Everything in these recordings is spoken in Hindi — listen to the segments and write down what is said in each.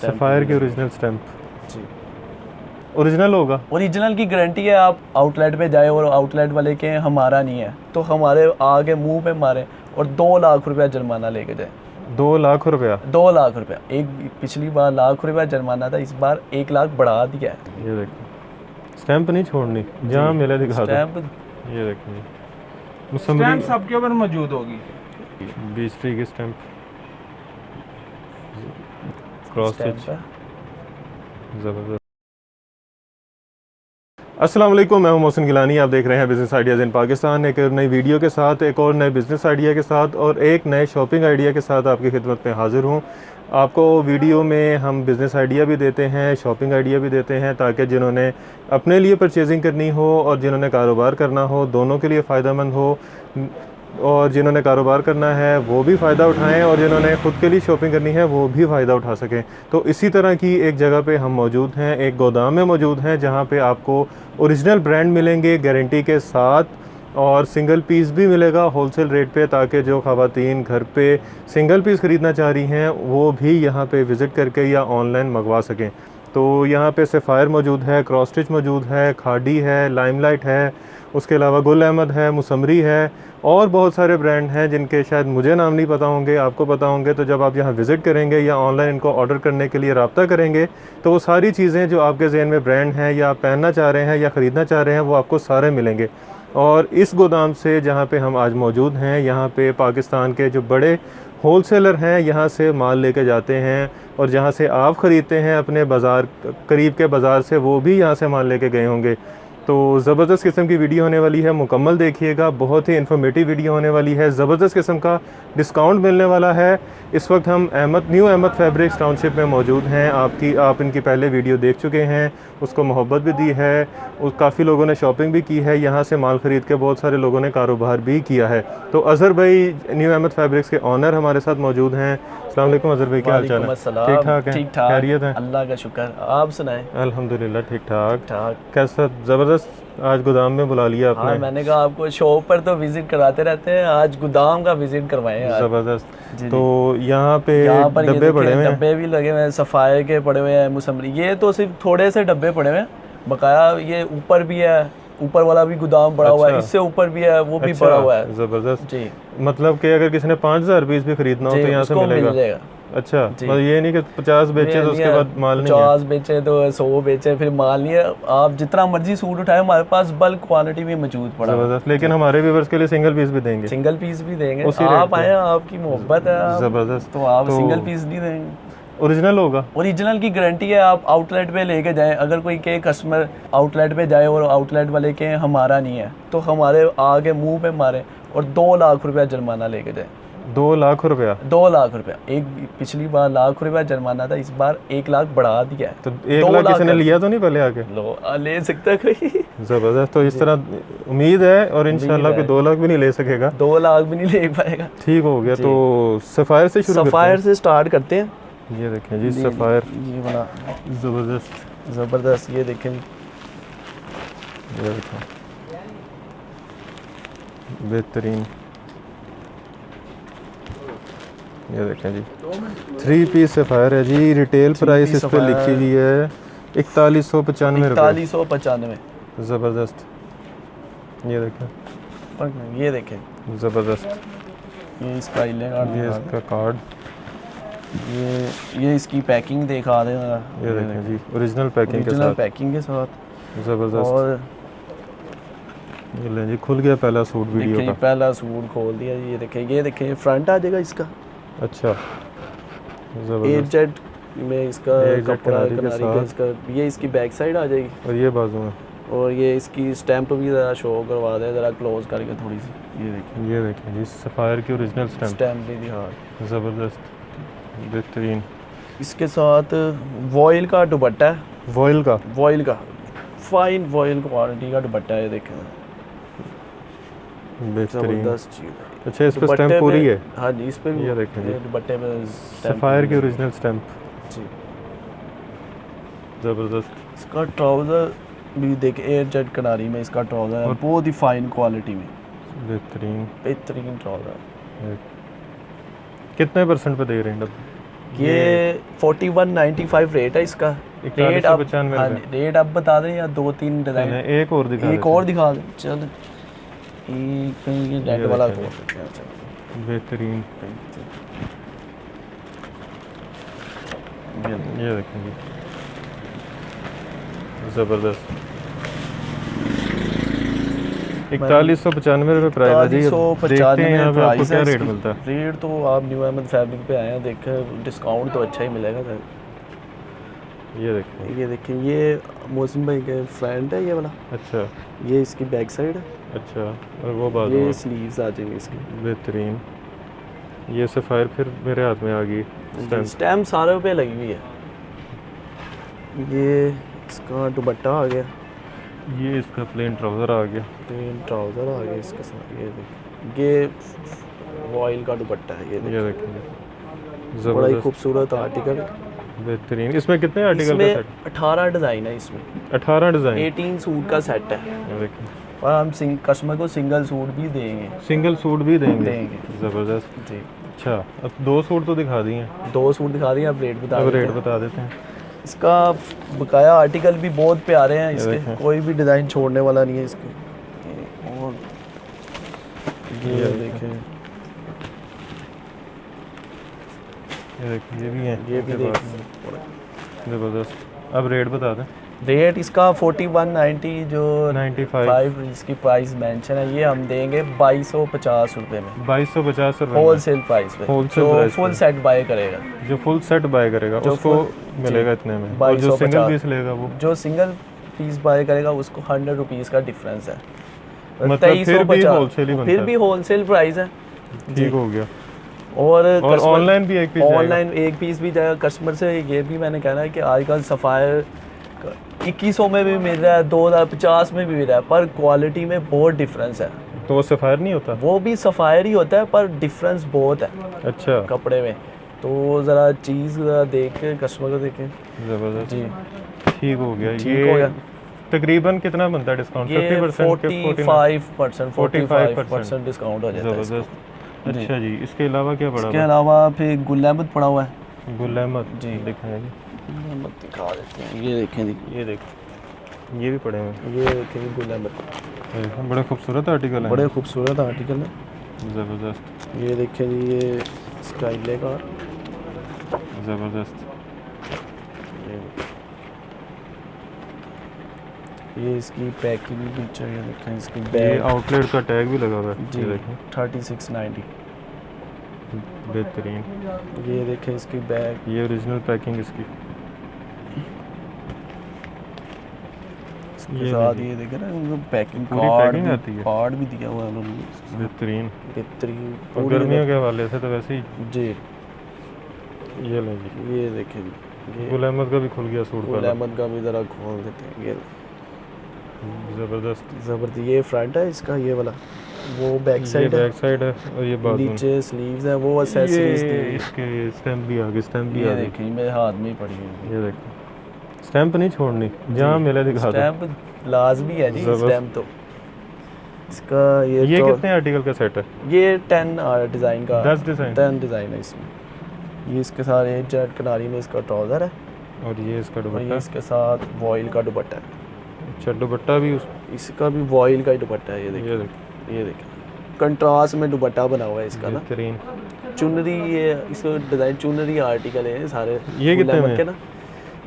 सफ़ायर की ओरिजिनल स्टैम्प जी, ओरिजिनल होगा। ओरिजिनल की गारंटी है। आप आउटलेट पे जाए और आउटलेट वाले के हमारा नहीं है तो हमारे आगे मुंह पे मारे और 2 लाख रुपया जुर्माना लेके जाए। 2 लाख रुपया। 2 लाख रुपया। एक पिछली बार लाख रुपया जुर्माना था, इस बार 1 लाख बढ़ा दिया है। ये देखो, स्टैम्प नहीं छोड़नी, जहाँ मिले दिखा दो। स्टैम्प ये देखिए जी, मुसम्मरी स्टैम्प सबके ऊपर मौजूद होगी। 20 की स्टैम्प, क्रॉस स्टिच, स्टैम्प है। ज़बरदस्त। अस्सलाम वालेकुम, मैं हूं मोहसिन गिलानी। आप देख रहे हैं बिज़नेस आइडियाज़ इन पाकिस्तान। एक नई वीडियो के साथ, एक और नए बिज़नेस आइडिया के साथ और एक नए शॉपिंग आइडिया के साथ आपकी खिदमत में हाज़िर हूं। आपको वीडियो में हम बिज़नेस आइडिया भी देते हैं, शॉपिंग आइडिया भी देते हैं, ताकि जिन्होंने अपने लिए परचेजिंग करनी हो और जिन्होंने कारोबार करना हो, दोनों के लिए फ़ायदेमंद हो। और जिन्होंने कारोबार करना है वो भी फ़ायदा उठाएं और जिन्होंने ख़ुद के लिए शॉपिंग करनी है वो भी फ़ायदा उठा सकें। तो इसी तरह की एक जगह पे हम मौजूद हैं, एक गोदाम में मौजूद हैं, जहाँ पे आपको ओरिजिनल ब्रांड मिलेंगे गारंटी के साथ, और सिंगल पीस भी मिलेगा होलसेल रेट पे, ताकि जो ख़वातीन घर पे सिंगल पीस ख़रीदना चाह रही हैं वो भी यहाँ पे विज़िट करके या ऑनलाइन मंगवा सकें। तो यहाँ पे सफ़ायर मौजूद है, क्रॉस स्टिच मौजूद है, खाड़ी है, लाइमलाइट है, उसके अलावा गुल अहमद है, मुसम्मरी है, और बहुत सारे ब्रांड हैं जिनके शायद मुझे नाम नहीं पता होंगे, आपको पता होंगे। तो जब आप यहाँ विज़िट करेंगे या ऑनलाइन इनको ऑर्डर करने के लिए रब्ता करेंगे तो वो सारी चीज़ें जो आपके ज़हन में ब्रांड हैं या आप पहनना चाह रहे हैं या ख़रीदना चाह रहे हैं वो आपको सारे मिलेंगे। और इस गोदाम से जहाँ पे हम आज मौजूद हैं, यहाँ पे पाकिस्तान के जो बड़े होलसेलर हैं यहाँ से माल लेके जाते हैं, और जहाँ से आप ख़रीदते हैं अपने बाज़ार करीब के बाज़ार से, वो भी यहाँ से माल लेके गए होंगे। तो ज़बरदस्त किस्म की वीडियो होने वाली है, मुकम्मल देखिएगा, बहुत ही इन्फॉर्मेटिव वीडियो होने वाली है। ज़बरदस्त किस्म का डिस्काउंट मिलने वाला है। इस वक्त हम न्यू अहमद फैब्रिक्स टाउनशिप में मौजूद हैं। आप इनकी पहले वीडियो देख चुके हैं, उसको मोहब्बत भी दी है, काफ़ी लोगों ने शॉपिंग भी की है, यहाँ से माल ख़रीद के बहुत सारे लोगों ने कारोबार भी किया है। तो अज़हर भाई न्यू अहमद फैब्रिक्स के ऑनर हमारे साथ मौजूद हैं। अस्सलाम वालेकुम अज़हर भाई, क्या हाल चाल है? ठीक ठाक है? ठीक ठाक, खैरियत है? अल्लाह का शुक्र। आप सुनाएं? अल्हम्दुलिल्लाह ठीक ठाक। ठाक। कैसा ज़बरदस्त, आज गोदाम में बुला लिया हाँ, आपने। मैंने कहा आपको शॉप पर तो विजिट कराते रहते हैं, आज गोदाम का विजिट करवाएं आज। ज़बरदस्त। जी, तो यहाँ पे यहाँ पर डब्बे पड़े हुए हैं, डब्बे भी लगे हुए हैं, सफ़ायर के पड़े हुए हैं, मुसम्मरी। ये तो सिर्फ थोड़े से डब्बे पड़े हुए हैं, बकाया ये ऊपर भी है, ऊपर वाला भी गोदाम पड़ा हुआ है, अच्छा। इससे ऊपर भी है, वो भी अच्छा, पड़ा हुआ है। ज़बरदस्त। जी मतलब कि अगर किसी ने 5000 पीस भी खरीदना हो जी, तो यहाँ से उसको मिलेगा? मिल जाएगा। अच्छा, जी। मतलब ये नहीं कि 50 बेचे तो उसके बाद माल नहीं है। 50 बेचे तो 100 बेचे, फिर माल नहीं है। आप जितना मर्जी सूट उठाए, हमारे पास बल्क क्वांटिटी में मौजूद पड़ा है। ज़बरदस्त। लेकिन हमारे व्यूअर्स के लिए सिंगल पीस भी देंगे? सिंगल पीस भी देंगे, उसी रेट आप पे? आए, आपकी मोहब्बत है ज़बरदस्त। तो आप सिंगल पीस नहीं देंगे। ओरिजिनल होगा? ओरिजिनल की गारंटी है। आप आउटलेट पे लेके जाएं, अगर कोई के कस्टमर आउटलेट पे जाए और आउटलेट वाले के हमारा नहीं है तो हमारे आगे मुंह पे मारे और 2 लाख रुपया जुर्माना लेके जाए। 2 लाख रुपया। 2 लाख रुपया। एक पिछली बार लाख रुपया जुर्माना था, इस बार 1 लाख बढ़ा दिया है। तो 1 लाख किसी ने लिया तो नहीं पहले आके? ले सकता है कोई। ज़बरदस्त। तो इस तरह उम्मीद है, और इंशाल्लाह कि 2 लाख भी नहीं ले सकेगा। 2 लाख भी नहीं ले पाएगा। ठीक हो गया। तो सफ़ायर से शुरू करते हैं। सफ़ायर से स्टार्ट करते हैं। ये देखें जी, सफ़ायर ये बना ज़बरदस्त। ज़बरदस्त। ये देखें, ये देखें, बेहतरीन। ये देखें जी, 3 पीस सफ़ायर है जी। रिटेल प्राइस इस पर लिखी हुई है 4195 रुपये। 4195। ज़बरदस्त। ये देखें, ये देखें, ज़बरदस्त। ये इसका इले कार्ड ये दिखा इसका कार्ड, ये इसकी पैकिंग दिखा दें। ये देखें जी, ओरिजिनल पैकिंग के ओरिजिनल साथ, पैकिंग के साथ। ज़बरदस्त। और ये लें जी, खुल गया पहला सूट वीडियो देखिए, का। पहला सूट खोल दिया। ये देखें, ये फ्रंट आ जाएगा इसका। अच्छा, एट ज़बरदस्त। जेड में इसका A-Z कपड़ा किनारी के किनारी का साथ। इसका। ये इसकी बैक साइड आ जाएगी, और ये बाजू में, और ये इसकी स्टैंप भी ज़रा शो करवा दें, ज़रा क्लोज करके थोड़ी सी। ये देखें जी, सफ़ायर की ओरिजिनल स्टैम्प, स्टैंप भी दिखा। ज़बरदस्त, बेहतरीन। इसके साथ वॉयल का दुपट्टा है, वॉयल का, वॉयल का फाइन वॉयल क्वालिटी का दुपट्टा है। देखें, बेहतरीन। जबरदस्त चीज़ है। अच्छा, इस पर दुपट्टे स्टैम्प पूरी पे- है? हाँ जी, इस पे भी ये देखें जी, दुपट्टे में स्टैम्प सफ़ायर की भी ओरिजिनल स्टैम्प, जी। ज़बरदस्त। इसका ट्राउज़र भी देखें, एयर जेट किनारी में इसका ट्राउज़र है, बहुत ही फाइन क्वालिटी में, बेहतरीन। बेहतरीन ट्राउज़र। कितने % पे दे रहे हैं डब्बे? ये 4195 रेट है इसका। रेट आप 4195 हाँ जी, रेट आप बता दें या 2-3 डिज़ाइन एक और दिखा एक और दिखा दें। चल एक ये रेड वाला देखें। खोल देते हैं। चलो बेहतरीन, ये देखेंगे ज़बरदस्त। 4195 रुपये प्राइस है जी। अब देखते हैं यहाँ पे आपको क्या रेट मिलता है। रेट तो आप न्यू अहमद फैब्रिक पे आए हैं, देखें डिस्काउंट तो अच्छा ही मिलेगा सर। ये देखें, ये देखिए, ये मोहसिन भाई के फ्रेंड है ये वाला। अच्छा ये इसकी बैक साइड है, अच्छा, और वो बात ये स्लीव्स आ जाएंगे इसकी। बेहतरीन। ये सफ़ायर फिर मेरे हाथ में आ गई। स्टैम्प सारे पे लगी हुई है। ये इसका दुपट्टा आ गया, ये इसका प्लेन ट्राउज़र आ गया। प्लेन ट्राउज़र आ गया इसके साथ। ये देखिए, ये वॉइल का दुपट्टा है। ये ये देखिए, देखेंगे बड़ा ही ज़बरदस्त, खूबसूरत आर्टिकल। बेहतरीन। इसमें कितने आर्टिकल का इसमें सेट? 18 डिज़ाइन है इसमें, 18 डिज़ाइन। 18 सूट का सेट है। ये देखें, और हम कस्टमर को सिंगल सूट भी देंगे। सिंगल सूट भी देंगे। देंगे ज़बरदस्त। जी। अच्छा, अब 2 सूट तो दिखा दिए हैं, 2 सूट दिखा दिए, अब रेट बता अब देते रेट हैं। बता देते हैं। इसका बकाया आर्टिकल भी बहुत प्यारे हैं देखें। इसके, कोई भी डिज़ाइन छोड़ने वाला नहीं है इसके। और ये देखें, ये देखें, ये भी है, ये भी इनके पास। देखें। ज़बरदस्त। अब रेट बता दें। रेट इसका 4190 जो 95 5 इसकी प्राइस मेंशन है, ये हम देंगे 2250 रुपये में, 2250 रुपये होल सेल प्राइस पे। Wholesale जो price फुल पे। सेट बाय करेगा, जो फुल सेट बाय करेगा जो उसको full- मिलेगा जी, इतने में, और जो 2250 सिंगल पीस लेगा वो जो सिंगल पीस बाय करेगा उसको 100 रुपीज़ का डिफरेंस है। मतलब फिर भी 2350 wholesale ही बनता फिर है। भी होलसेल प्राइस है। ठीक हो गया। और और ऑनलाइन भी एक पीस ऑनलाइन एक पीस भी जाएगा कस्टमर से। ये भी मैंने कहना है कि आजकल सफ़ायर 2100 में भी मिल रहा है, 2050 में भी मिल रहा है, पर क्वालिटी में बहुत डिफरेंस है। तो वो सफ़ायर नहीं होता? वो भी सफ़ायर ही होता है पर डिफरेंस बहुत है अच्छा, कपड़े में। तो ज़रा चीज़ ज़रा देख के कस्टमर को देखें। ज़बरदस्त। जी, ठीक हो गया। ठीक ये हो गया। तकरीबन कितना बनता है डिस्काउंट? ये 50% के 45% 45% 45% डिस्काउंट हो जाता है इसको। ज़बरदस्त। अच्छा जी, इसके अलावा क्या पड़ा इसके हुआ? अलावा फिर गुल अहमद पड़ा हुआ है। गुल अहमद जी। दिखाएं जी। गुल अहमद दिखा देते हैं, ये देखें जी, ये देख, ये भी पड़े हुए हैं। ये देखें जी, गुल अहमद देखो, बड़े खूबसूरत आर्टिकल है। बड़े खूबसूरत आर्टिकल है। ज़बरदस्त, ये देखें जी, ये स्टाइले का। ज़बरदस्त। ये इसकी पैकिंग फीचर, ये देखें इसकी ये बैग। आउटलेट का टैग भी लगा हुआ है। जी, ये देखें, 3690। बेहतरीन। ये देखें इसकी बैग। ये ओरिजिनल पैकिंग इसकी। इसके ये साथ देखिए। ये देखें ना, पैकिंग पूरी कार्ड पैकिंग भी, आती है। कार्ड भी दिया हुआ है उन्होंने। बेहतरीन। बेहतरीन और पूरी गर्मियों के हवाले से तो वैसे ही। जी। ये लें जी, ये देखें जी, ये गुल अहमद का भी खुल गया सूट गुल वाला। अहमद का भी ज़रा खोल देते हैं। ये ज़बरदस्त। ज़बरदस्त। ये फ्रंट है इसका, ये वाला, वो बैक ये साइड है। बैक साइड है और ये बाजू। नीचे स्लीव्स है, वो एक्सेसरीज दी ये हुई है। इसके स्टैम्प भी आ गई, स्टैम्प भी ये आ गई। देखिए मेरे हाथ में ही पड़ी हुई है। ये देखो, स्टैम्प नहीं छोड़नी, जहाँ मिले दिखा दो। स्टैम्प लाजमी है जी, ज़बरदस्त। स्टैम्प तो। इसका ये ये तो कितने आर्टिकल का सेट है? ये 10 डिज़ाइन का, 10 डिज़ाइन। 10 डिज़ाइन है इसमें। ये इसके साथ एक जेट कनारी में इसका ट्राउज़र है, और ये इसका और ये दुपट्टा। इसके साथ वॉइल का दुपट्टा है। अच्छा, दुपट्टा भी उस, इसका भी वॉइल का ही दुपट्टा है। ये देखिए, ये देखो, ये देखिए कंट्रास्ट में दुपट्टा बना हुआ है इसका ना। बेहतरीन। चुनरी, ये इसका डिज़ाइन चुनरी आर्टिकल है सारे। ये कितने गुल अहमद में? के ना,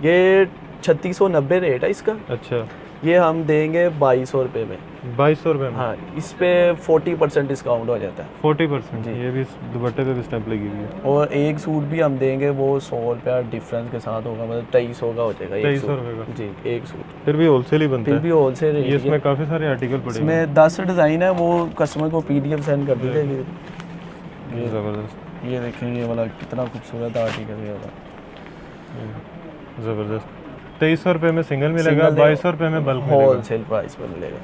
ये 3690 रेट है इसका। अच्छा, ये हम देंगे 2200 रुपये में। 2200 रुपये में। हाँ, इस पे 40% डिस्काउंट हो जाता है। 40%। जी। ये भी इस दुपट्टे पे भी स्टैम्प लगी हुई है। और एक सूट भी हम देंगे वो 100 रुपया डिफरेंस के साथ होगा, मतलब 2300 का हो जाएगा एक 2300 सूट। रुपये का। जी, एक सूट। फिर भी होलसेल ही बनता फिर है। भी होलसेल ये रेट इसमें काफ़ी सारे आर्टिकल पड़े हुए हैं। इसमें 10 डिज़ाइन है, वो कस्टमर को PDF सेंड कर दीजिए। ये ज़बरदस्त, ये देखें, ये वाला कितना खूबसूरत आर्टिकल है ये वाला। ज़बरदस्त। 2300 रुपये में सिंगल मिलेगा, सिंगल 2200 रुपये में बल्क मिलेगा। होलसेल प्राइस पे मिलेगा।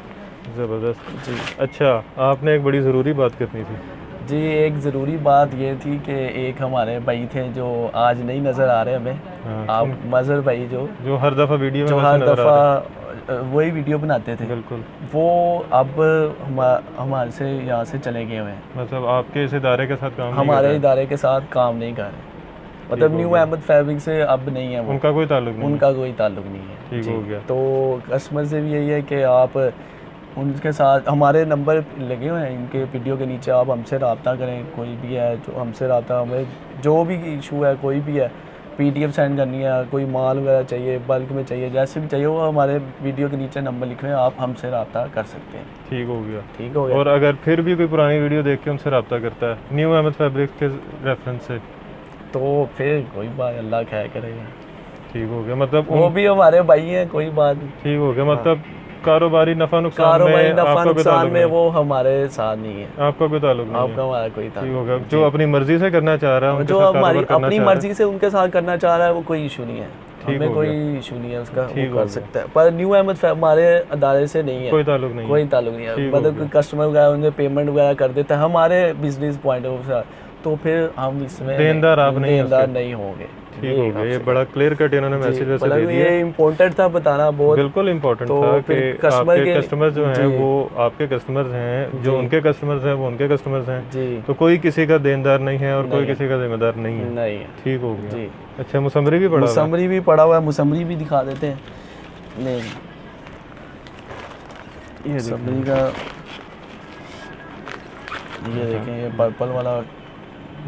ज़बरदस्त जी अच्छा, आपने एक बड़ी ज़रूरी बात करनी थी। जी, एक ज़रूरी बात ये थी कि एक हमारे भाई थे जो आज नहीं नज़र आ रहे हमें। हाँ, आप मज़हर भाई जो हर दफ़ा वीडियो में जो वैसे हर नज़र आ रहे दफ़ा वही वीडियो बनाते थे, हैं। बिल्कुल, वो अब हमारे से यहाँ से चले गए हुए हैं। मतलब आपके इस इदारे के साथ काम नहीं कर हमारे रहे हैं। इदारे के साथ काम नहीं कर रहे। मतलब न्यू अहमद फैब्रिक से अब नहीं है वो, उनका कोई ताल्लुक नहीं? उनका कोई ताल्लुक नहीं है। ठीक जी। हो गया। तो कस्टमर से भी यही है कि आप उनके साथ, हमारे नंबर लगे हुए हैं इनके वीडियो के नीचे, आप हमसे रब्ता करें, कोई भी है जो हमसे रब्ता, हमें जो भी इशू है कोई भी है, PDF सेंड करनी है, कोई माल वगैरह चाहिए, बल्क में चाहिए, जैसे भी चाहिए वो हमारे वीडियो के नीचे नंबर लिखे हुए हैं, आप हमसे रब्ता कर सकते हैं। ठीक हो गया। ठीक हो गया। और अगर फिर भी कोई पुरानी वीडियो देख के उनसे रब्ता करता है न्यू अहमद फैब्रिक के रेफरेंस से, तो फिर कोई बात, अल्लाह खैर करेगा। ठीक हो गया। मतलब वो भी हमारे भाई हैं, कोई बात नहीं। ठीक हो गया। मतलब कारोबारी नफा नुकसान कारोबारी में नफा आपका कोई नुकसान ताल्लुक में नहीं? वो हमारे साथ नहीं है, आपका कोई ताल्लुक नहीं आपका है? हमारा कोई ठीक ताल्लुक हो गया। नहीं। जो अपनी मर्जी से करना चाह रहा है, उनके जो साथ हमारी कारोबार करना अपनी चाह रहा है, मर्जी से उनके साथ करना चाह रहा है वो कोई इशू नहीं है, ठीक हमें हो कोई गया। इशू नहीं है उसका, ठीक वो हो कर गया। सकता है। पर न्यू अहमद हमारे अदारे से नहीं है, कोई ताल्लुक नहीं कोई है। ताल्लुक नहीं है। ठीक हो मतलब गया। कोई कस्टमर वगैरह उनसे पेमेंट वगैरह कर देता है हमारे बिजनेस पॉइंट ऑफ से, तो फिर हम इसमें देनदार आप नहीं हैं देनदार उसके। नहीं होंगे। ठीक हो गया। ये बड़ा क्लियर कट इन्होंने मैसेज वैसे दे मतलब दिया। ये इम्पोर्टेंट था बताना बहुत। बिल्कुल इम्पोर्टेंट तो था फिर कि कस्टमर आपके के- कस्टमर जो हैं जी। वो आपके कस्टमर्स हैं, जो जी। उनके कस्टमर्स हैं वो उनके कस्टमर्स हैं। जी तो कोई किसी का देनदार नहीं है और कोई नहीं है। किसी का जिम्मेदार नहीं है। नहीं है। ठीक हो गया। जी। अच्छा, मुसम्मरी भी पड़ा हुआ है? मुसम्मरी भी पड़ा हुआ है, मुसम्मरी भी दिखा देते हैं। नहीं, ये मुसम्मरी का ये देखें, ये पर्पल वाला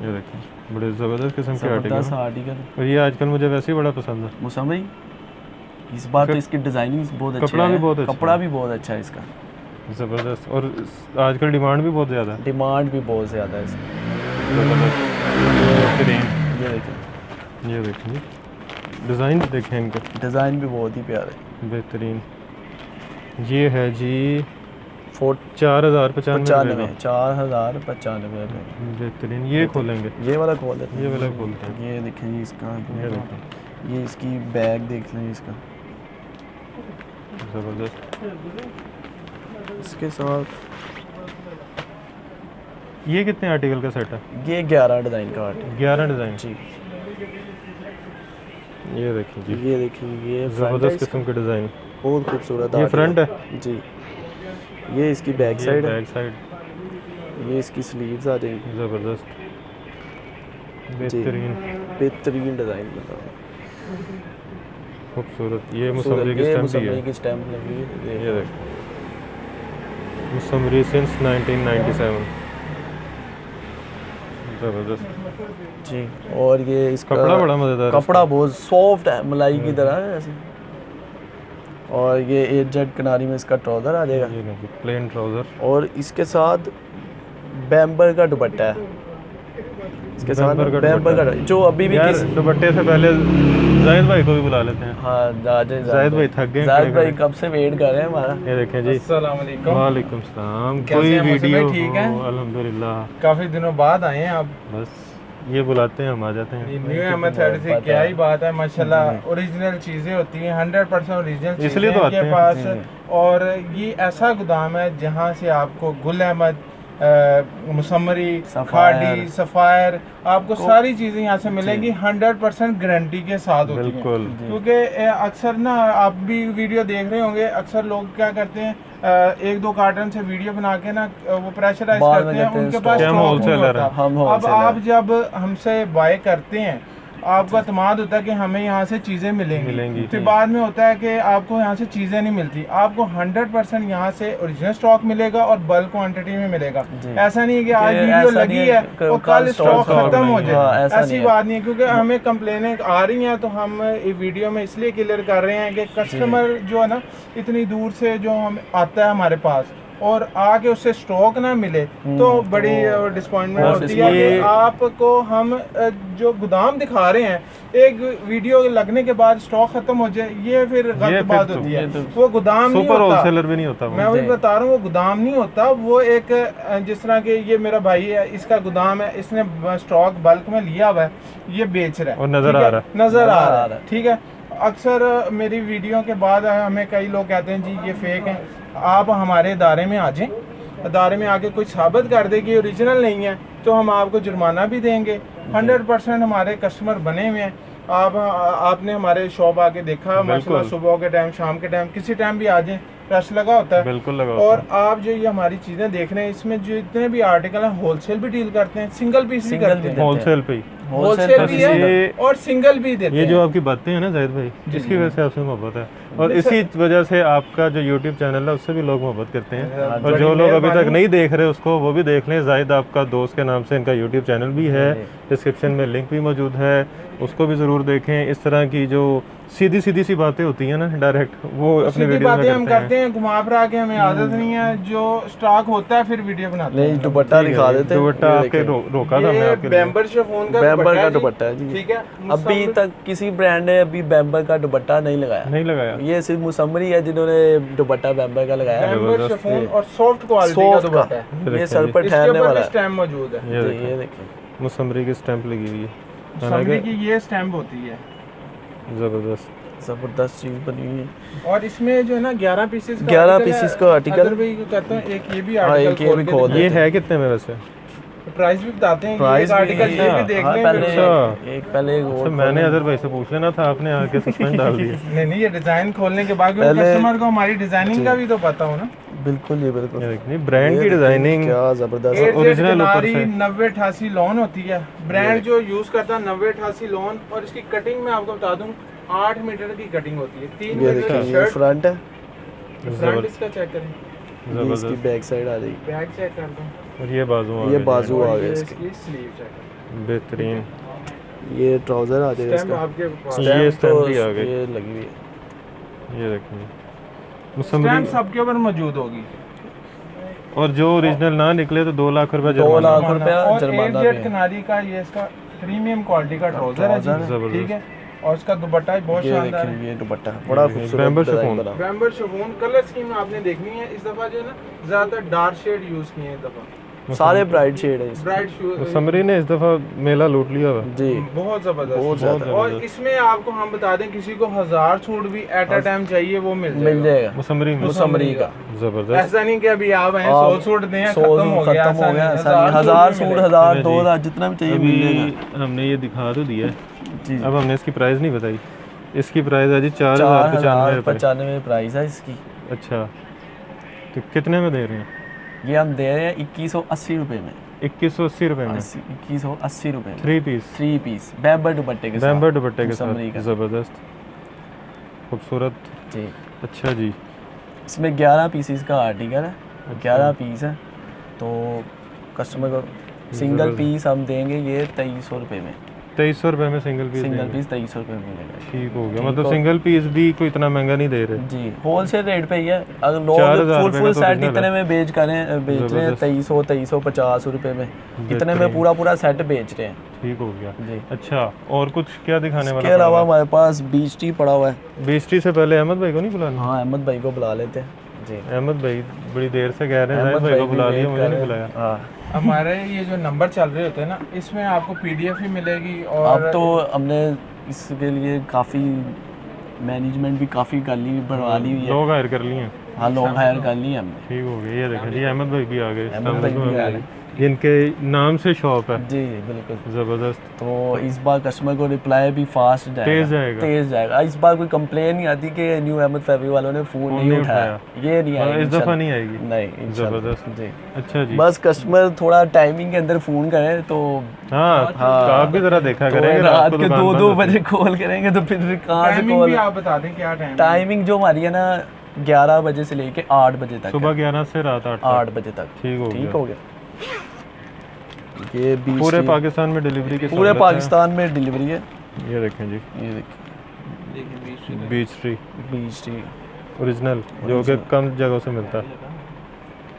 ये देखिए, बड़े ज़बरदस्त किस्म के आर्टिकल जबरदस्त हैं। आर्टिकल और ये आजकल मुझे वैसे ही बड़ा पसंद है। मुसम्मरी। इस बार तो इसकी डिजाइनिंग बहुत अच्छी कपड़ा है, भी बहुत अच्छा कपड़ा है। भी बहुत अच्छा है इसका, ज़बरदस्त। और आजकल डिमांड भी बहुत ज़्यादा है। डिमांड भी बहुत ज़्यादा है इसकी। बेहतरीन। ये देखें, ये देखिए, डिज़ाइन देखें इनके, डिज़ाइन भी बहुत ही प्यारे। बेहतरीन। ये है जी 495 4095। 4095 बेहतरीन। ये खोलेंगे, ये वाला खोल देते हैं। ये वाला खोलते हैं। ये देखें जी इसका, ये देखें, ये इसकी बैग देख लें इसका, ज़बरदस्त। इसके साथ ये कितने आर्टिकल का सेट है? ये 11 डिज़ाइन का आर्ट 11 डिज़ाइन। जी। ये देखिए जी, ये देखिए, ये front है ज़बरदस्त इसका, किस्म के डिज़ाइन। बहुत खूबसूरत ये आर्ट फ्रंट है, जी। ये इसकी बैक साइड है, बैक साइड, ये इसकी स्लीव्स आ जाएंगी। ज़बरदस्त, बेहतरीन, बेहतरीन डिज़ाइन बना खूबसूरत। ये मुसम्मरी की ये स्टैम्प भी मुसम्मरी है। की स्टैम्प लगी है। ये देखो, मुसम्मरी सिंस 1997। ज़बरदस्त। जी। और ये इसका कपड़ा बड़ा मज़ेदार है। कपड़ा बहुत सॉफ्ट है, मलाई की तरह है ऐसे। और ये 8 किनारी में इसका ट्राउज़र आ जाएगा, ये देखिए, प्लेन ट्राउज़र। और इसके साथ बैम्बर का दुपट्टा है। इसके साथ बैम्बर का बैम्बर का दुपट्टा। जो अभी भी यार किस दुपट्टे से पहले जाहिद भाई को भी बुला लेते हैं। हाँ, जाहिद भाई थक गए जाहिद भाई खड़े-खड़े। कब से वेट कर रहे हैं हमारा। ये देखें जी, अस्सलाम वालेकुम। वालेकुम सलाम। कैसे कोई हैं मौसम भाई, वीडियो ठीक हैं? हो, अल्हम्दुलिल्लाह। काफी दिनों बाद आए हैं आप। बस ये बुलाते हैं, हम आ जाते हैं। न्यू अहमद फैब्रिक से क्या ही बात है, माशाल्लाह ओरिजिनल चीज़ें होती हैं, 100% ओरिजिनल इसलिए तो आते के हैं। पास। और ये ऐसा गोदाम है जहाँ से आपको गुल अहमद, मुसम्मरी, सफ़ायर, खाड़ी, सफ़ायर, आपको सारी चीज़ें यहाँ से मिलेंगी 100% गारंटी के साथ होती हैं। बिल्कुल। क्योंकि अक्सर ना आप भी वीडियो देख रहे होंगे, अक्सर लोग क्या करते हैं, 1-2 कार्टन से वीडियो बना के ना वो प्रेशराइज बाद में करते हैं, कहते हैं उनके स्टॉक पास हम स्टॉक नहीं होलसेलर होता। हैं। हम अब होलसेलर आप जब हमसे बाय करते हैं, आपको अतमाद होता है कि हमें यहाँ से चीज़ें मिलेंगी। मिलेंगी। फिर बाद में होता है कि आपको यहाँ से चीज़ें नहीं मिलती। आपको 100% यहाँ से ओरिजिनल स्टॉक मिलेगा और बल्क क्वांटिटी में मिलेगा। जी। ऐसा नहीं है कि आज कि वीडियो ऐसा लगी नहीं है है कि और कल कल स्टॉक स्टॉक खत्म हो नहीं है। हाँ, जाए, ऐसा ऐसी नहीं है। बात नहीं है। क्योंकि हमें कंप्लेनें आ रही हैं, तो हम ये वीडियो में इसलिए क्लियर कर रहे हैं कि कस्टमर जो है ना, इतनी दूर से जो हम आता है हमारे पास और आके उससे स्टॉक ना मिले तो बड़ी डिसअपॉइंटमेंट बहुत होती है कि ये- आपको हम जो गोदाम दिखा रहे हैं, एक वीडियो लगने के बाद स्टॉक खत्म हो जाए, ये फिर ये गलत फिर बात तो- होती है। ये तो वो गोदाम नहीं सुपर होता। होलसेलर भी नहीं होता वो। मैं वही जी। बता रहा हूँ, वो गोदाम नहीं होता। वो एक जिस तरह के ये मेरा भाई है, इसका गोदाम है, इसने स्टॉक बल्क में लिया हुआ है, ये बेच रहा है और नज़र ठीक आ है? रहा नजर आ रहा रहा है, ठीक है। अक्सर मेरी वीडियो के बाद हमें कई लोग कहते हैं जी ये फेक है। आप हमारे इदारे में आ जाएं, इदारे में आके कोई साबित कर दे कि ओरिजिनल नहीं है, तो हम आपको जुर्माना भी देंगे। 100% हमारे कस्टमर बने हुए हैं। आपने हमारे शॉप आके देखा, माशाल्लाह, सुबह के टाइम, शाम के टाइम, किसी टाइम भी आ जाएं, रश लगा होता है। बिल्कुल लगा और होता आप जो ये हमारी चीज़ें देख रहे हैं, इसमें जो इतने भी आर्टिकल हैं, होलसेल भी डील करते हैं, सिंगल पीस भी सिंगल करते भी हैं। है। होलसेल पे ही। होलसेल भी है ये- और सिंगल भी देते ये हैं। जो आपकी बातें हैं ना जाहिद भाई, जिसकी वजह से आपसे मोहब्बत है, और इसी वजह से आपका जो यूट्यूब चैनल है उससे भी लोग मोहब्बत करते हैं। और जो लोग अभी तक नहीं देख रहे उसको वो भी देख लें। जाहिद आपका दोस्त के नाम से इनका यूट्यूब चैनल भी है, डिस्क्रिप्शन में लिंक भी मौजूद है, उसको भी ज़रूर देखें। इस तरह की जो सीधी सी बातें होती हैं ना डायरेक्ट, वो अपने सीधी वीडियो बातें हम में करते हैं, घुमा फिरा के, हमें आदत नहीं है। जो स्टॉक होता है फिर वीडियो बनाते नहीं हैं। दुपट्टा दिखा देते हैं। दुपट्टा ये आपके देखें। रोका था हमने ये आपके लिए। बैम्बर शिफॉन का बैम्बर का जी। दुपट्टा है जी। ठीक है, अभी तक किसी ब्रांड ने अभी बैम्बर का दुपट्टा नहीं लगाया। नहीं लगाया। ये सिर्फ मुसम्मरी है जिन्होंने दुपट्टा बैम्बर का लगाया है। बैम्बर शिफॉन और सॉफ्ट क्वालिटी का सॉफ्ट दुपट्टा है। का ये सर पर इसके ठहरने ऊपर वाला भी है। स्टैम्प मौजूद है। ये जी, देखें, ये देखिए मुसम्मरी की स्टैंप लगी हुई है, समरी की ये स्टैम्प होती है। ज़बरदस्त। जबरदस्त चीज बनी हुई है। और इसमें जो है ना 11 पीसेस 11 पीसेस का आर्टिकल। अदर भाई को कहता हूं एक ये भी हाँ, आर्टिकल एक ये भी खोल ये है कितने में वैसे? प्राइस भी बताते हैं। प्राइस ये आर्टिकल ये भी देख हाँ, लें पहले फिर। एक पहले एक तो और मैंने अदर भाई से पूछ लेना था, आपने आके सस्पेंड डाल दिया। नहीं ये डिजाइन खोलने के बाद पहले- कस्टमर को हमारी डिजाइनिंग का भी तो पता हो ना। बिल्कुल ये बिल्कुल ये देखिए ब्रांड की ये डिजाइनिंग, क्या जबरदस्त। AZ original ऊपर किनारी से। 9088 लॉन होती है। ब्रांड जो यूज करता है 9088 लॉन, और इसकी कटिंग मैं आपको बता दूं 8 मीटर की कटिंग होती है। 3 ये मीटर देखिए की ये शर्ट। फ्रंट है, फ्रंट इसका चेक करें, ये इसकी बैक साइड आ जाएगी, बैक चेक कर दो, और ये बाजू आ ये गए। बाजू आ और गए ये इसके, इसकी स्लीव चेक करें। बेहतरीन। ये ट्राउजर आ जाएगा स्टैम्प इसका। आपके पास। ये स्टैम्प स्टैम्प तो भी आ गई। ये लगी हुई है। ये देखिए स्टैम्प मुसम्मरी, सबके ऊपर मौजूद होगी। और जो ओरिजिनल ना निकले तो 2 लाख रुपए 2 जुर्माना। लाख रुपया और जुर्माना AZ भी है। किनारी का ये इसका प्रीमियम क्वालिटी का ट्राउजर है जी। जबरदस्त। ठीक है, और इसका दुपट्टा भी बहुत ये शानदार है। देखिए ये दुपट्टा बड़ा खूबसूरत बैम्बर डिजाइन शिफॉन। बना। बैम्बर शिफॉन कलर स्कीम आपने देखनी है। इस दफा जो है ना ज्यादातर डार्क शेड यूज किए हैं इस दफा। सारे ब्राइट शेड है इसमें। ब्राइट मुसम्मरी ने इस दफा मेला लूट लिया हुआ। जी बहुत जबरदस्त। बहुत ज्यादा। और इसमें आपको हम बता दें किसी को 1000 सूट भी एट अ टाइम चाहिए वो मिल मिल जाएगा। जाएगा मुसम्मरी में मुसम्मरी का। जबरदस्त। ऐसा नहीं कि अभी आप हैं आप 100 सूट दें 100 खत्म हो गया। खत्म हो गया। ऐसा नहीं, 1000 भी सूट मिलेगा। 1000 जी। 2000 जितना भी चाहिए मिल जाएगा। अभी हमने ये दिखा तो दिया है, जी अब हमने इसकी प्राइस नहीं बताई। इसकी प्राइस है जी 4095 रुपये। 4095 प्राइस है इसकी। अच्छा, तो कितने में दे रहे हैं? ये हम दे रहे हैं 2180 रुपए में। 2180 रुपये में 2180 रुपए में 3 पीस 3 पीस बैम्बर दुपट्टे के साथ। बैम्बर दुपट्टे के मुसम्मरी साथ। का। ज़बरदस्त, खूबसूरत। जी अच्छा जी, इसमें 11 पीसीस का आर्टिकल है, 11 पीस है। तो कस्टमर को सिंगल पीस हम देंगे ये 2300 रुपए में। 2300 रुपये में सिंगल पीस सिंगल देंगे। पीस 2300 रुपए में मिलेगा। ठीक हो गया, ठीक मतलब हो- सिंगल पीस भी कोई इतना महंगा नहीं दे रहे। जी होलसेल रेट पे ही है। अगर लोग 4000 फुल रुपए फुल का तो सेट original इतने है। में बेच रहे हैं 2350 रुपए में, इतने में बेहतरीन। पूरा सेट बेच रहे हैं। ठीक हो गया। जी अच्छा, और कुछ क्या दिखाने इसके वाला? अलावा हमारे पास बीच टी पड़ा हुआ है। बेस्टी से पहले अहमद भाई को नहीं बुलाना? हाँ अहमद भाई को बुला लेते हैं। जी अहमद भाई बड़ी देर से कह रहे हैं अहमद भाई को भी बुला लिया, वेट मुझे कर नहीं रहे बुलाया। हैं। हाँ हमारे ये जो नंबर चल रहे होते हैं ना इसमें आपको PDF भी मिलेगी। अब और तो हमने इसके लिए काफ़ी मैनेजमेंट भी काफ़ी कर ली, बढ़वा ली हुई है। लोग हायर कर लिए हैं। हाँ लोग हायर कर लिए हमने। ठीक हो गया। ये देखें जी अहमद भाई भी आ गए। अहमद भाई भी आ गए। जिनके नाम से शॉप है। जी बिल्कुल। ज़बरदस्त। तो इस बार कस्टमर को रिप्लाई भी फास्ट जाएगा, तेज जाएगा। तेज जाएगा। इस बार कोई कंप्लेन नहीं आती कि न्यू अहमद फैब्री वालों ने फ़ोन नहीं उठाया। ये नहीं आएगा इस दफ़ा इंशाल्लाह। नहीं आएगी। नहीं इंशाल्लाह। ज़बरदस्त। जी अच्छा जी। बस कस्टमर थोड़ा टाइमिंग के अंदर फ़ोन करें तो हाँ, तो आप भी ज़रा देखा तो करेंगे। रात को के दुकान 2-2 बंद होती बजे कॉल करेंगे तो फिर कहाँ से टाइमिंग कॉल। भी आप बता दें क्या टाइम। टाइमिंग जो हमारी है ना 11 बजे से लेके 8 बजे है। तक सुबह है। 11 से रात 8 तक। 8 बजे तक। ठीक हो ठीक गया। हो गया। ये बीच पूरे की- पाकिस्तान में डिलीवरी की पूरे सहूलत है। पाकिस्तान में डिलीवरी है। ये देखें जी, ये देखिए बीच ट्री बीच टी। ओरिजिनल, जो कि कम जगहों से मिलता है।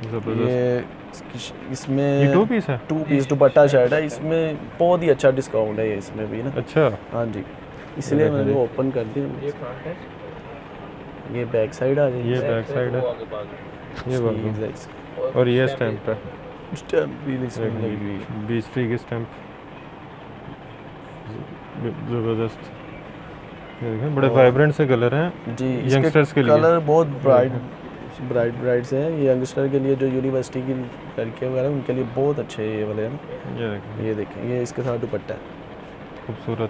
ज़बरदस्त। ये इसमें ये 2 पीस है? 2 पीस दुपट्टा शर्ट है। इसमें बहुत ही अच्छा डिस्काउंट है ये इसमें भी ना। अच्छा, हाँ जी इसलिए देखो मैंने जी। ओपन कर दिया। ये बैक साइड आ जाएगी। ये बैक साइड है, ये बाजू, स्टैम्प और ये स्टैम्प है। भी इसमें लगी हुई है। बीच ट्री की स्टैम्प। ज़बरदस्त। ये देखें बड़े वाइब्रेंट से कलर हैं जी यंगस्टर्स के लिए। कलर बहुत ब्राइट से हैं। ये यंगस्टर के लिए जो यूनिवर्सिटी की लड़कियाँ वगैरह उनके लिए बहुत अच्छे ये वाले हैं ना। ये देखें ये देखें ये इसके साथ दुपट्टा है। खूबसूरत,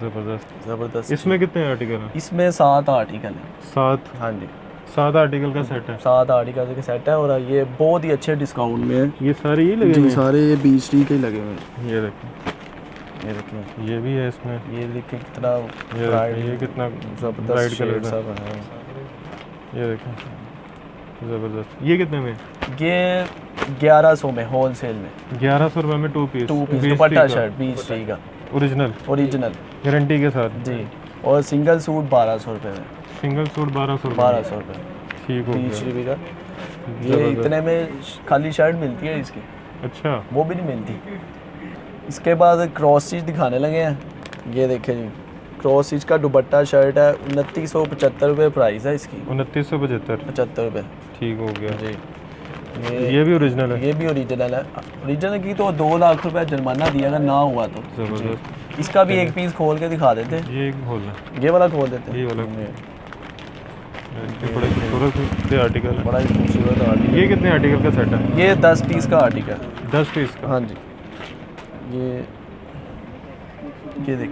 ज़बरदस्त। ज़बरदस्त। इसमें कितने आर्टिकल हैं? इसमें 7 आर्टिकल हैं। 7। हाँ जी 7 आर्टिकल का सेट है। 7 आर्टिकल का सेट है और ये बहुत ही अच्छे डिस्काउंट में है। ये सारे ये लगे जी हुए हैं? सारे ये 20 के लगे हुए हैं। ये देखिए, ये देखिए, ये भी है इसमें। ये देखिए कितना ये bright, देखिए, ये कितना जबरदस्त ब्राइट कलर शेड का। सब है। ये देखिए ज़बरदस्त। ये कितने में? ये 1100 में होलसेल में 1100 रुपये में 2 पीस। 2 पीस दुपट्टा शर्ट 20 का ओरिजिनल ओरिजिनल गारंटी के साथ। जी। और सिंगल सूट 1200 रुपये में, सिंगल सूट 1200 रुपये। 1200 रुपये ठीक हो 30 गया। रुपये का। ये इतने में खाली शर्ट मिलती है इसकी, अच्छा, वो भी नहीं मिलती। इसके बाद क्रॉस स्टिच दिखाने लगे हैं। ये देखें जी, क्रॉस स्टिच का दुपट्टा शर्ट है, 2975 रुपये प्राइस है इसकी। 2975। 75 रुपये ठीक हो गया। जी। ये भी ओरिजिनल है। ये भी ओरिजिनल है। ओरिजिनल की तो 2 लाख रुपए जुर्माना दिया अगर ना हुआ तो। ज़बरदस्त। इसका भी एक पीस खोल के दिखा देते। ये एक खोलना, ये वाला खोल देते। ये वाला। ये बड़े खूबसूरत से आर्टिकल है। बड़ा ही खूबसूरत आर्टिकल। ये कितने आर्टिकल का सेट है? ये 10 पीस का आर्टिकल। 10 पीस का। हाँ जी। ये देखिए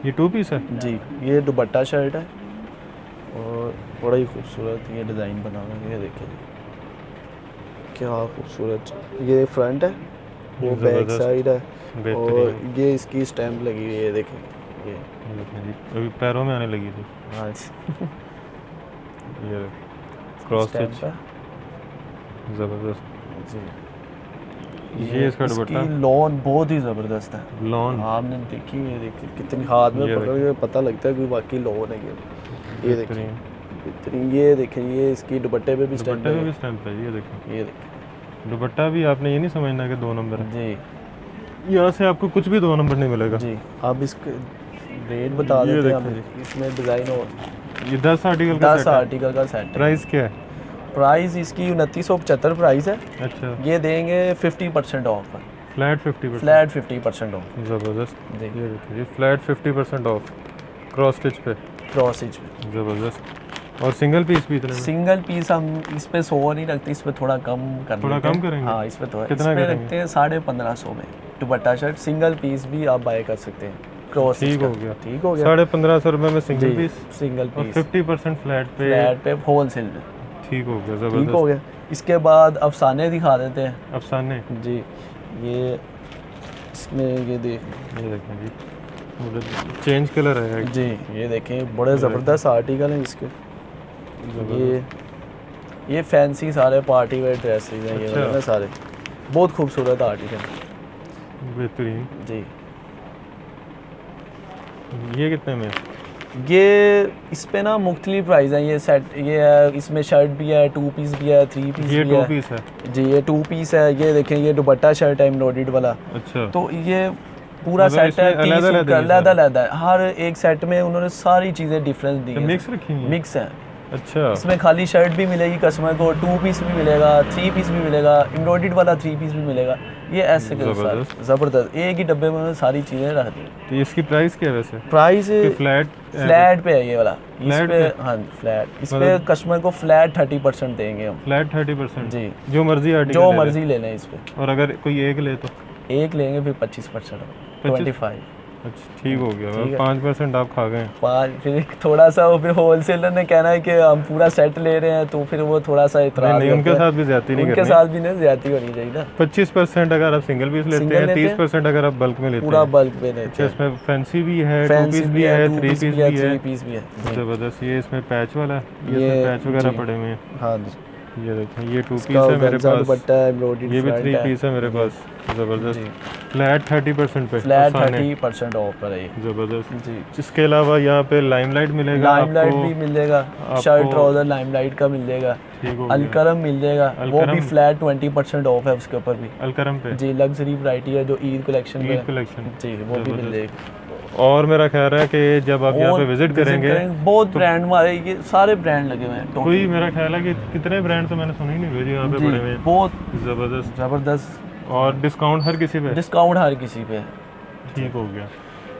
ये 2 पीस है। जी। ये दुपट्टा शर्ट है और बड़ा ही खूबसूरत ये डिज़ाइन बना हुआ है। ये देखिए जी, क्या खूबसूरत। ये फ्रंट है, वो बैक ज़बरदस्त। साइड है बेहतरीन। और ये इसकी स्टैम्प लगी हुई है। ये देखिए ये। देखिए जी, अभी पैरों में आने लगी थी। हाँ जी। ये क्रॉस स्टैम्प स्टिच है ज़बरदस्त। जी। ये इसका दुपट्टा इसकी लॉन बहुत ही ज़बरदस्त है। लॉन। आपने देखी, ये देखिए कितनी हाथ में ये पकड़ के पता लगता है कि वाकई लॉन है ये देखिए बेहतरीन। बेहतरीन। ये देखिए, ये इसकी दुपट्टे पे भी स्टैम्प दुपट्टे पे है। भी स्टैम्प है। ये देखिए, ये देखिए दुपट्टा भी आपने ये नहीं समझना कि 2 नंबर है। जी। यहाँ से आपको कुछ भी 2 नंबर नहीं मिलेगा। जी। आप इसके रेट बता ये देते हैं देखिए हम। इसमें डिज़ाइन और ये 10 आर्टिकल का 10 सेट है। आर्टिकल का सेट है। प्राइस क्या है? प्राइस इसकी 2975 प्राइस है। अच्छा, ये देंगे 50% ऑफ। फ्लैट 50%। फ्लैट 50% ऑफ ज़बरदस्त। जी। ये देखिए, ये फ्लैट 50% ऑफ क्रॉस स्टिच पे। क्रॉस स्टिच में। ज़बरदस्त। और सिंगल पीस भी इतने में? सिंगल पीस हम इस पे 100 नहीं रखते, इस पे थोड़ा कम कर थोड़ा देते हैं। कम करेंगे? हाँ, इस पे थोड़ा कितना इस पे करेंगे? रखते हैं 1550 में दुपट्टा शर्ट। सिंगल पीस भी आप बाय कर सकते हैं क्रॉस स्टिच ठीक का। हो गया। ठीक हो गया 1550 रुपये में सिंगल जी, पीस सिंगल और पीस 50% फ्लैट पे फ्लैट पे होलसेल में। ठीक हो गया, ठीक हो ज़बरदस्त। गया। इसके बाद अफसाने दिखा देते हैं अफसाने जी। ये इसमें ये देख ये देखें जी, मतलब चेंज कलर है जी, ये देखें बड़े ज़बरदस्त आर्टिकल हैं इसके। ये फैंसी सारे पार्टी वेयर ड्रेसेस हैं ये अच्छा। वाले ना सारे, बहुत खूबसूरत आर्टिकल बेहतरीन। जी। ये कितने में? ये इस पे ना मुख्तलिफ प्राइस हैं। ये सेट ये है, इसमें शर्ट भी है, 2 पीस भी है, 3 पीस ये भी 2 है पीस है। जी। ये 2 पीस है। ये देखें, ये दुपट्टा शर्ट है एम्ब्रॉयडर्ड वाला। अच्छा, तो ये पूरा मतलब सेट है इसमें अलग-अलग है ये अलग है। हर एक सेट में उन्होंने सारी चीज़ें डिफरेंस दी तो हैं। मिक्स रखी हैं? मिक्स है। अच्छा, इसमें खाली शर्ट भी मिलेगी कस्टमर को, 2 पीस भी मिलेगा, 3 पीस भी मिलेगा, एम्ब्रॉयडर्ड वाला 3 पीस भी मिलेगा। ये ऐसे के ज़बरदस्त। ज़बरदस्त एक ही डब्बे में उन्होंने सारी चीज़ें रख दी। तो इसकी प्राइस क्या है वैसे? प्राइस कि फ्लैट फ्लैट पे है ये वाला। इस फ्लैट पे पे? हाँ फ्लैट। इस पे मतलब- कस्टमर को फ्लैट 30% देंगे हम फ्लैट 30%? जी। जो मर्जी आर्टिकल जो ले मर्जी ले लें इस पे। ले। और अगर कोई एक ले तो? एक लेंगे फिर 25%, 25। अच्छा, ठीक हो गया। ठीक है। 5% आप खा गए। 5 फिर थोड़ा सा वो फिर होलसेलर ने कहना है कि हम पूरा सेट ले रहे हैं, तो फिर वो थोड़ा सा इतराज़ नहीं, उनके करते हैं। साथ भी ज्यादती नहीं उनके करनी। साथ भी नहीं ज्यादती होनी चाहिए ना। 25% अगर आप सिंगल पीस लेते सिंगल हैं, लेते हैं, 30% अगर आप बल्क में लेते पूरा हैं। बल्क पे लेते अच्छा, हैं। इसमें फैंसी भी है, 2 फैंसी पीस भी है, 2 3 पीस पीस भी है, भी 3 है। पीस भी है जी। ज़बरदस्त। ये इसमें पैच वाला है, ये ये इसमें पैच वगैरह जी। पड़े हुए हैं। हाँ जी। ये देखें, ये 2 पीस इसका है मेरे ऑर्गेन्जा पास। दुपट्टा है, एम्ब्रॉयडर्ड ये भी फ्रंट 3 है। पीस है मेरे पास। ज़बरदस्त। जी। फ्लैट 30% पे फ्लैट अफसाने। 30% ऑफ पर है ये ज़बरदस्त। जी। इसके अलावा यहाँ पे लाइमलाइट मिलेगा लाइमलाइट आपको। भी मिल जाएगा, शर्ट ट्राउजर लाइमलाइट का मिल जाएगा। ठीक हो गया। अलकरम मिल जाएगा, वो भी अलकरम। फ्लैट 20% ऑफ है उसके ऊपर भी अलकरम पे जी। लग्जरी वैरायटी है जो ईद कलेक्शन में ईद है। कलेक्शन। जी, वो भी मिल जाएगी। और मेरा ख्याल है कि जब आप यहाँ और पे विजिट करेंगे बहुत ब्रांड हमारे ये सारे ब्रांड लगे हुए हैं कोई, मेरा ख्याल है कि कितने ब्रांड तो मैंने सुने ही नहीं हुए जो यहाँ पे जी, बड़े हुए हैं। बहुत ज़बरदस्त। ज़बरदस्त और डिस्काउंट हर किसी पे? डिस्काउंट हर किसी पे है। ठीक हो गया।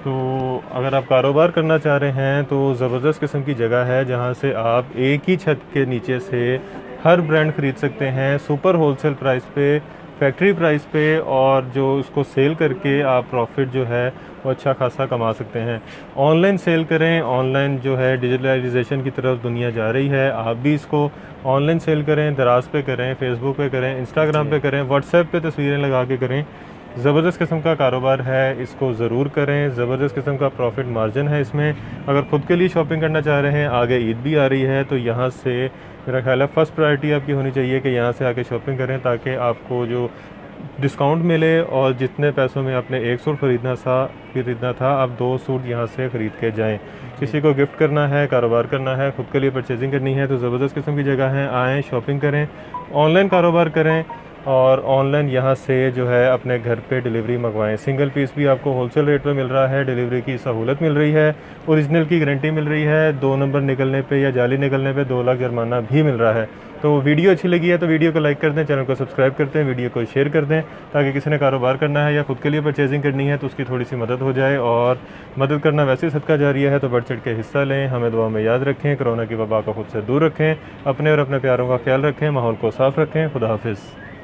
तो अगर आप कारोबार करना चाह रहे हैं तो ज़बरदस्त किस्म की जगह है जहाँ से आप एक ही छत के नीचे से हर ब्रांड ख़रीद सकते हैं सुपर होलसेल प्राइस पे, फैक्ट्री प्राइस पे और जो उसको सेल करके आप प्रॉफिट जो है वो अच्छा खासा कमा सकते हैं। ऑनलाइन सेल करें, ऑनलाइन जो है डिजिटलाइजेशन की तरफ दुनिया जा रही है, आप भी इसको ऑनलाइन सेल करें, दराज पे करें, फेसबुक पे करें, इंस्टाग्राम पे करें, व्हाट्सएप पे तस्वीरें लगा के करें। ज़बरदस्त किस्म का कारोबार है, इसको ज़रूर करें। ज़बरदस्त किस्म का प्रॉफिट मार्जिन है इसमें। अगर ख़ुद के लिए शॉपिंग करना चाह रहे हैं, आगे ईद भी आ रही है, तो यहाँ से मेरा ख्याल है फ़र्स्ट प्रायोरिटी आपकी होनी चाहिए कि यहाँ से आके शॉपिंग करें, ताकि आपको जो डिस्काउंट मिले और जितने पैसों में आपने एक सूट ख़रीदना था आप 2 सूट यहाँ से ख़रीद के जाएं। किसी को गिफ्ट करना है, कारोबार करना है, ख़ुद के लिए परचेजिंग करनी है, तो ज़बरदस्त किस्म की जगह है, आएँ शॉपिंग करें, ऑनलाइन कारोबार करें और ऑनलाइन यहाँ से जो है अपने घर पे डिलीवरी मंगवाएं। सिंगल पीस भी आपको होलसेल रेट पे मिल रहा है, डिलीवरी की सहूलत मिल रही है, ओरिजिनल की गारंटी मिल रही है, 2 नंबर निकलने पे या जाली निकलने पे 2 लाख जुर्माना भी मिल रहा है। तो वीडियो अच्छी लगी है तो वीडियो को लाइक कर दें, चैनल को सब्सक्राइब करते हैं, वीडियो को शेयर कर दें, ताकि किसी ने कारोबार करना है या खुद के लिए परचेजिंग करनी है तो उसकी थोड़ी सी मदद हो जाए। और मदद करना वैसे ही सदका जारिया है, तो बढ़ चढ़ के हिस्सा लें। हमें दुआ में याद रखें, कोरोना की वबा को खुद से दूर रखें, अपने और अपने प्यारों का ख्याल रखें, माहौल को साफ़ रखें। खुदा हाफिज़।